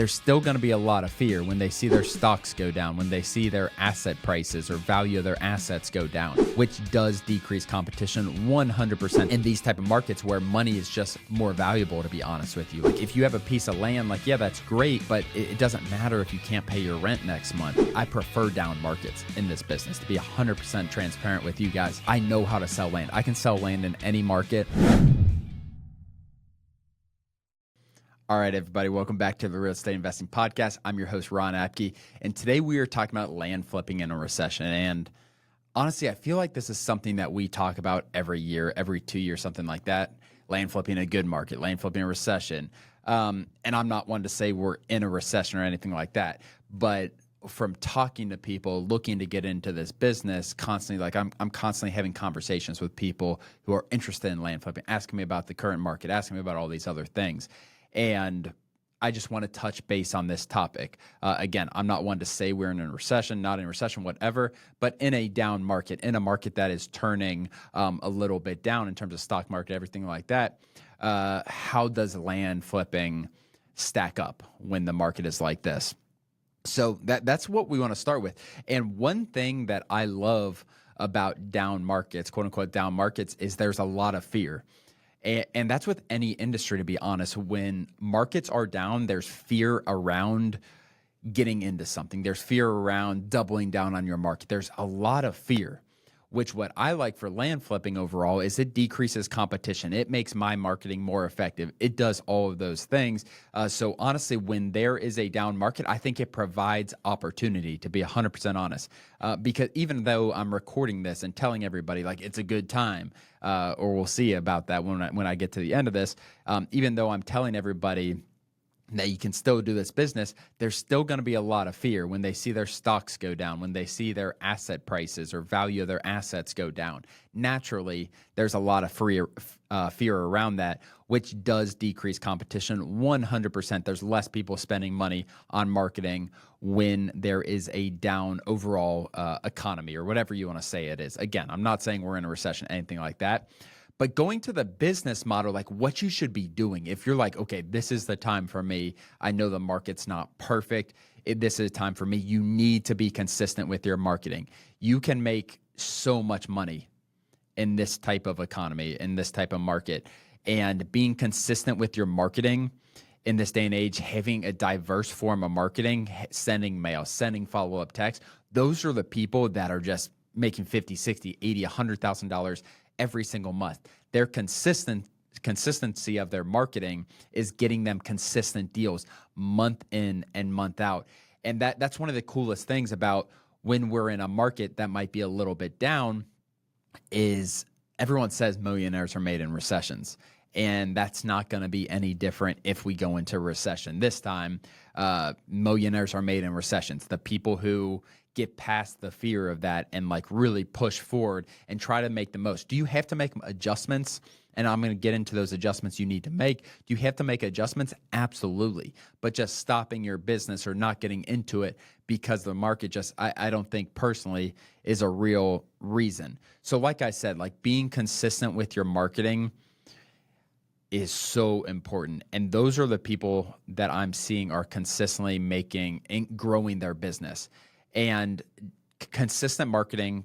there's still going to be a lot of fear when they see their stocks go down, when they see their asset prices or value of their assets go down, which does decrease competition 100% in these type of markets where money is just more valuable, to be honest with you. Like if you have a piece of land, like, yeah, that's great, but it doesn't matter if you can't pay your rent next month. I prefer down markets in this business, to be 100% transparent with you guys. I know how to sell land. I can sell land in any market. All right, everybody, welcome back to the Real Estate Investing Podcast. I'm your host, Ron Apke, and today we are talking about land flipping in a recession. And honestly, I feel like this is something that we talk about every year, every 2 years, something like that. Land flipping in a good market, land flipping in a recession. And I'm not one to say we're in a recession or anything like that, but from talking to people looking to get into this business constantly, like I'm constantly having conversations with people who are interested in land flipping, asking me about the current market, asking me about all these other things. And I just want to touch base on this topic. Again, I'm not one to say we're in a recession, not in a recession, whatever, but in a down market, in a market that is turning a little bit down in terms of stock market, everything like that. How does land flipping stack up when the market is like this? So that's what we want to start with. And one thing that I love about down markets, quote unquote down markets, is there's a lot of fear. And that's with any industry, to be honest. When markets are down, there's fear around getting into something. There's fear around doubling down on your market. There's a lot of fear, which what I like for land flipping overall is it decreases competition. It makes my marketing more effective. It does all of those things. So honestly, when there is a down market, I think it provides opportunity, to be 100% honest. Because even though I'm recording this and telling everybody like it's a good time, or we'll see about that when I get to the end of this, even though I'm telling everybody that you can still do this business, there's still going to be a lot of fear when they see their stocks go down, when they see their asset prices or value of their assets go down. Naturally, there's a lot of fear around that, which does decrease competition 100%. There's less people spending money on marketing when there is a down overall economy, or whatever you want to say it is. Again, I'm not saying we're in a recession, anything like that. But going to the business model, like what you should be doing, if you're like, okay, this is the time for me. I know the market's not perfect. This is a time for me. You need to be consistent with your marketing. You can make so much money in this type of economy, in this type of market. And being consistent with your marketing in this day and age, having a diverse form of marketing, sending mail, sending follow-up text, those are the people that are just making $50, $60, $80, $100,000 every single month. Their consistency of their marketing is getting them consistent deals month in and month out. And that's one of the coolest things about when we're in a market that might be a little bit down is everyone says millionaires are made in recessions. And that's not going to be any different if we go into recession. This time, millionaires are made in recessions. The people who get past the fear of that and like really push forward and try to make the most. Do you have to make adjustments? And I'm going to get into those adjustments you need to make. Do you have to make adjustments? Absolutely. But just stopping your business or not getting into it because the market just, I don't think personally is a real reason. So like I said, like being consistent with your marketing is so important. And those are the people that I'm seeing are consistently making and growing their business. And consistent marketing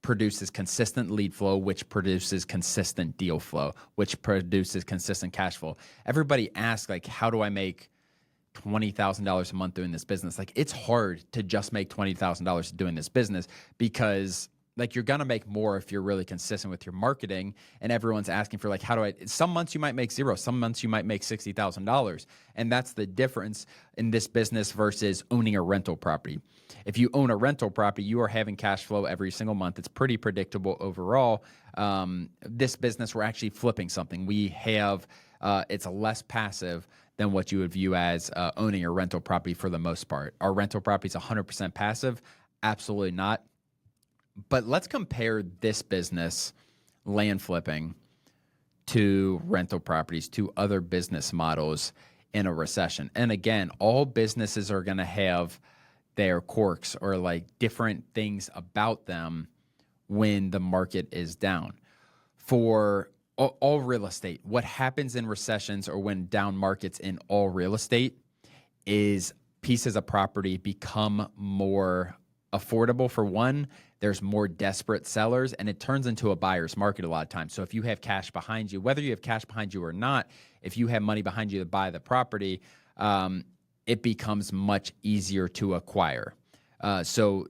produces consistent lead flow, which produces consistent deal flow, which produces consistent cash flow. Everybody asks, like, how do I make $20,000 a month doing this business? Like, it's hard to just make $20,000 doing this business because like you're going to make more if you're really consistent with your marketing. And everyone's asking for like, how do I, some months you might make zero, some months you might make $60,000. And that's the difference in this business versus owning a rental property. If you own a rental property, you are having cash flow every single month. It's pretty predictable overall. This business, we're actually flipping something. We have, it's less passive than what you would view as owning a rental property for the most part. Our rental property is 100% passive? Absolutely not. But let's compare this business, land flipping, to rental properties, to other business models in a recession. And again, all businesses are going to have their quirks or like different things about them when the market is down. For all real estate. What happens in recessions or when down markets in all real estate is pieces of property become more affordable. For one, there's more desperate sellers, and it turns into a buyer's market a lot of times. So if you have cash behind you, whether you have cash behind you or not, if you have money behind you to buy the property, it becomes much easier to acquire. So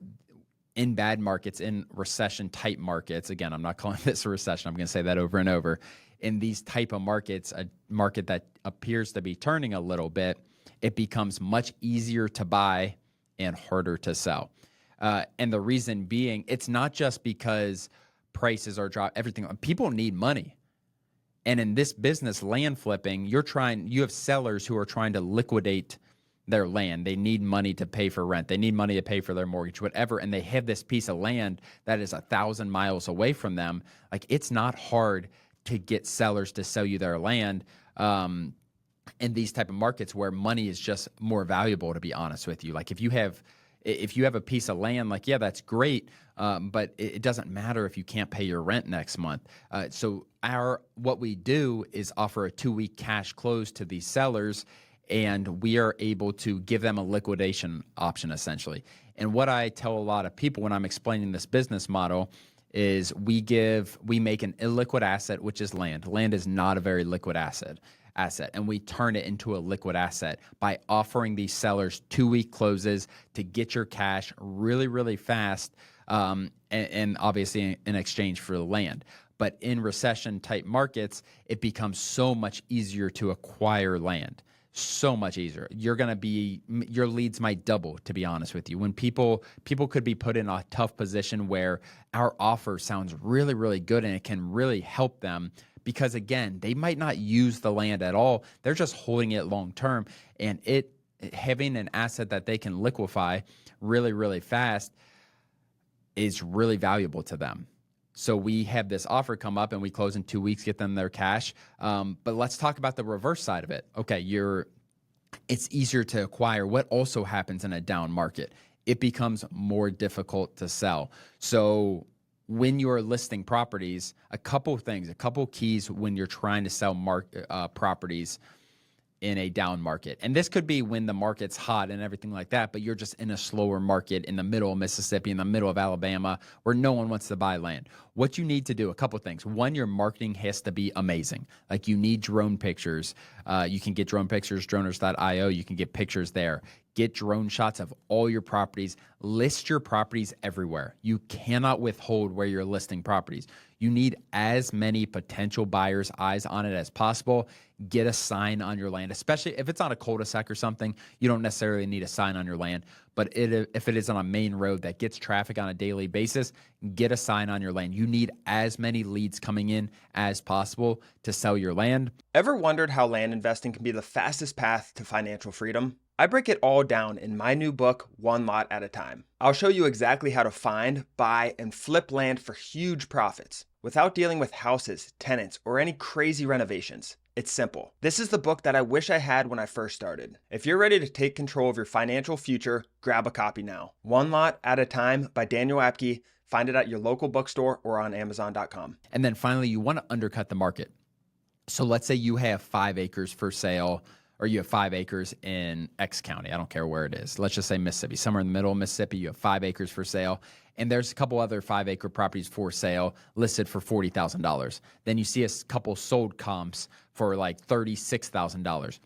in bad markets, in recession type markets, again, I'm not calling this a recession, I'm going to say that over and over. In these type of markets, a market that appears to be turning a little bit, it becomes much easier to buy and harder to sell. And the reason being, it's not just because prices are dropping, everything. People need money. And in this business, land flipping, you have sellers who are trying to liquidate their land. They need money to pay for rent. They need money to pay for their mortgage, whatever. And they have this piece of land that is 1,000 miles away from them. Like, it's not hard to get sellers to sell you their land in these type of markets where money is just more valuable, to be honest with you. Like, if you have a piece of land, like, yeah, that's great, but it doesn't matter if you can't pay your rent next month. So what we do is offer a 2-week cash close to these sellers, and we are able to give them a liquidation option, essentially. And what I tell a lot of people when I'm explaining this business model is we make an illiquid asset, which is land. Land is not a very liquid asset, and we turn it into a liquid asset by offering these sellers 2-week closes to get your cash really, really fast, and obviously in exchange for the land. But in recession type markets, it becomes so much easier to acquire land. So much easier. Your leads might double, to be honest with you. When people could be put in a tough position where our offer sounds really, really good and it can really help them, because again, they might not use the land at all. They're just holding it long term, and having an asset that they can liquefy really, really fast is really valuable to them. So we have this offer come up and we close in 2 weeks, get them their cash. But let's talk about the reverse side of it. Okay, it's easier to acquire. What also happens in a down market? It becomes more difficult to sell. So when you're listing properties, a couple keys when you're trying to sell properties in a down market. And this could be when the market's hot and everything like that, but you're just in a slower market in the middle of Mississippi, in the middle of Alabama, where no one wants to buy land. What you need to do, a couple things. One, your marketing has to be amazing. Like, you need drone pictures. You can get drone pictures, droners.io. You can get pictures there. Get drone shots of all your properties. List your properties everywhere. You cannot withhold where you're listing properties. You need as many potential buyers' eyes on it as possible. Get a sign on your land, especially if it's on a cul-de-sac or something. You don't necessarily need a sign on your land, but if it is on a main road that gets traffic on a daily basis, get a sign on your land. You need as many leads coming in as possible to sell your land. Ever wondered how land investing can be the fastest path to financial freedom? I break it all down in my new book, One Lot at a Time. I'll show you exactly how to find, buy, and flip land for huge profits without dealing with houses, tenants, or any crazy renovations. It's simple. This is the book that I wish I had when I first started. If you're ready to take control of your financial future, grab a copy now. One Lot at a Time by Daniel Apke. Find it at your local bookstore or on Amazon.com. And then finally, you want to undercut the market. So let's say you have 5 acres for sale, or you have 5 acres in X county. I don't care where it is. Let's just say Mississippi. Somewhere in the middle of Mississippi, you have 5 acres for sale. And there's a couple other 5-acre properties for sale listed for $40,000. Then you see a couple sold comps for like $36,000.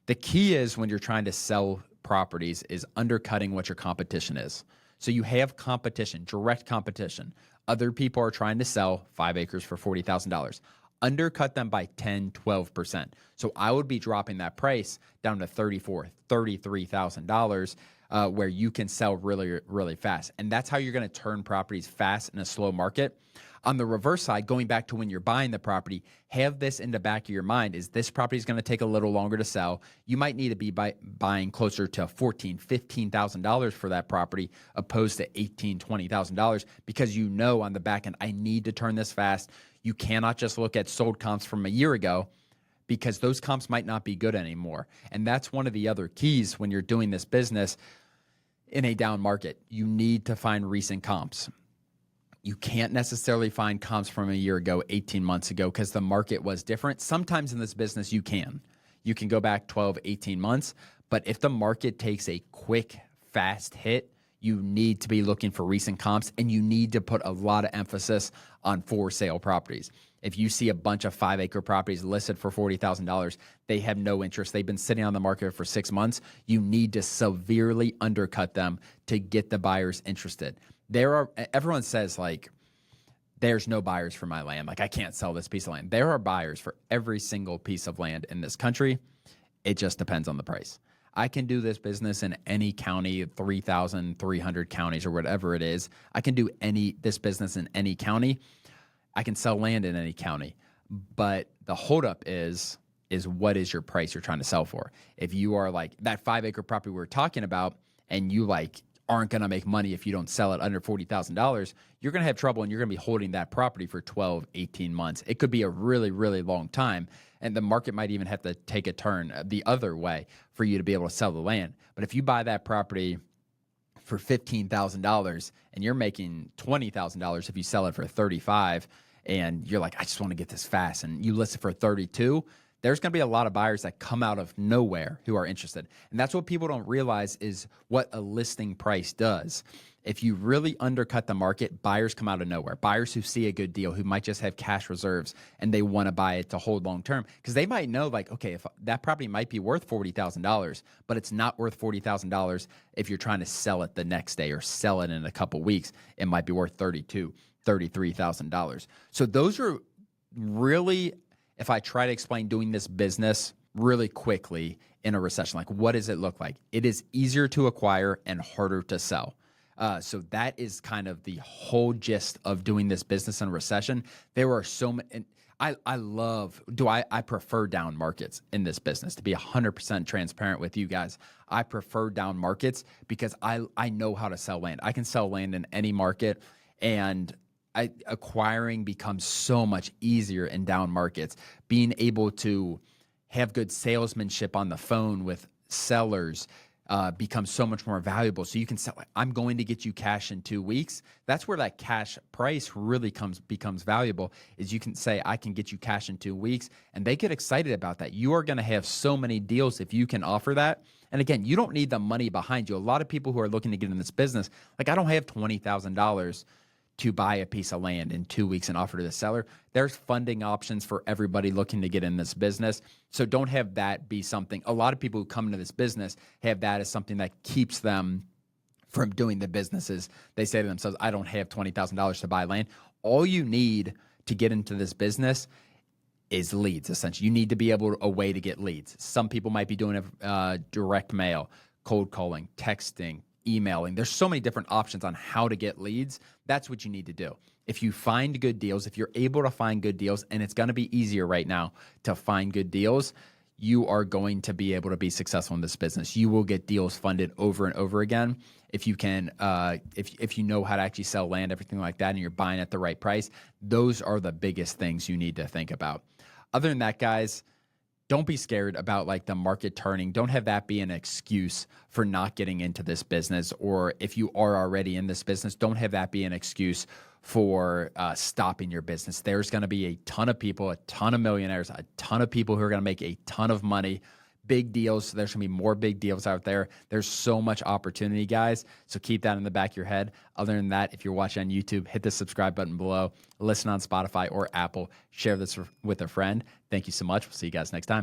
The key is when you're trying to sell properties is undercutting what your competition is. So you have competition, direct competition. Other people are trying to sell 5 acres for $40,000. Undercut them by 10, 12%. So I would be dropping that price down to $34,000, $33,000, where you can sell really, really fast. And that's how you're going to turn properties fast in a slow market. On the reverse side, going back to when you're buying the property, have this in the back of your mind: is this property is going to take a little longer to sell. You might need to be buying closer to $14,000, $15,000 for that property, opposed to $18,000, $20,000, because you know on the back end, I need to turn this fast. You cannot just look at sold comps from a year ago, because those comps might not be good anymore. And that's one of the other keys when you're doing this business in a down market. You need to find recent comps. You can't necessarily find comps from a year ago, 18 months ago, because the market was different. Sometimes in this business, you can. You can go back 12, 18 months. But if the market takes a quick, fast hit, you need to be looking for recent comps, and you need to put a lot of emphasis on for sale properties. If you see a bunch of 5-acre properties listed for $40,000, they have no interest. They've been sitting on the market for 6 months. You need to severely undercut them to get the buyers interested. Everyone says like, there's no buyers for my land. Like, I can't sell this piece of land. There are buyers for every single piece of land in this country. It just depends on the price. I can do this business in any county, 3,300 counties or whatever it is. I can do this business in any county. I can sell land in any county. But the holdup is what is your price you're trying to sell for? If you are like that 5-acre property we were talking about, and you like aren't going to make money if you don't sell it under $40,000, you're going to have trouble, and you're going to be holding that property for 12, 18 months. It could be a really, really long time, and the market might even have to take a turn the other way for you to be able to sell the land. But if you buy that property for $15,000 and you're making $20,000 if you sell it for $35,000, and you're like, I just want to get this fast, and you list it for $32,000, there's going to be a lot of buyers that come out of nowhere who are interested. And that's what people don't realize is what a listing price does. If you really undercut the market, buyers come out of nowhere. Buyers who see a good deal, who might just have cash reserves and they want to buy it to hold long term, because they might know like, okay, if that property might be worth $40,000, but it's not worth $40,000 if you're trying to sell it the next day or sell it in a couple weeks. It might be worth $32,000, $33,000. So those are really, if I try to explain doing this business really quickly in a recession, like what does it look like? It is easier to acquire and harder to sell. So that is kind of the whole gist of doing this business in a recession. There are so many, and I prefer down markets in this business. To be 100% transparent with you guys, I prefer down markets because I know how to sell land. I can sell land in any market, and acquiring becomes so much easier in down markets. Being able to have good salesmanship on the phone with sellers becomes so much more valuable. So you can sell, I'm going to get you cash in 2 weeks. That's where that cash price really becomes valuable, is you can say, I can get you cash in 2 weeks, and they get excited about that. You are going to have so many deals if you can offer that. And again, you don't need the money behind you. A lot of people who are looking to get in this business, like, I don't have $20,000 to buy a piece of land in 2 weeks and offer to the seller. There's funding options for everybody looking to get in this business. So don't have that be something. A lot of people who come into this business have that as something that keeps them from doing the businesses. They say to themselves, I don't have $20,000 to buy land. All you need to get into this business is leads, essentially. You need to be a way to get leads. Some people might be doing direct mail, cold calling, texting, emailing. There's so many different options on how to get leads. That's what you need to do. If you find good deals, if you're able to find good deals, and it's going to be easier right now to find good deals, you are going to be able to be successful in this business. You will get deals funded over and over again. If you can, if you know how to actually sell land, everything like that, and you're buying at the right price, those are the biggest things you need to think about. Other than that, guys, don't be scared about like the market turning. Don't have that be an excuse for not getting into this business. Or if you are already in this business, don't have that be an excuse for stopping your business. There's going to be a ton of people, a ton of millionaires, a ton of people who are going to make a ton of money. Big deals. There's going to be more big deals out there. There's so much opportunity, guys. So keep that in the back of your head. Other than that, if you're watching on YouTube, hit the subscribe button below. Listen on Spotify or Apple. Share this with a friend. Thank you so much. We'll see you guys next time.